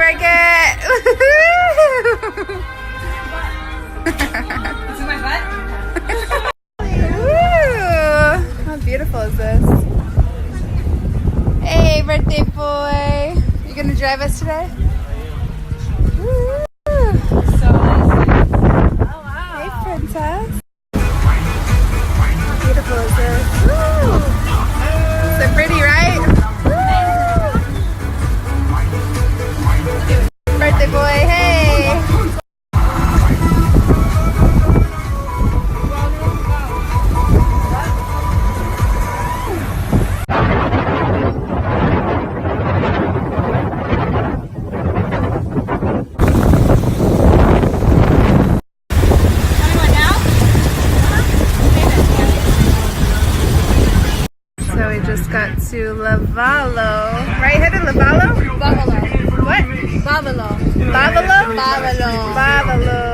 work it. See my butt? Ooh, how beautiful is this? Hey, birthday boy. You gonna drive us today? Woo. So nice. Oh wow. Hey, princess. How beautiful is this? Woo. So pretty, right? Woo. Birthday boy, hey. So we just got to Lavalo. Right headed Lavalo? Bavalo. What? Bavalo. Bavalo? Bavalo. Bavalo.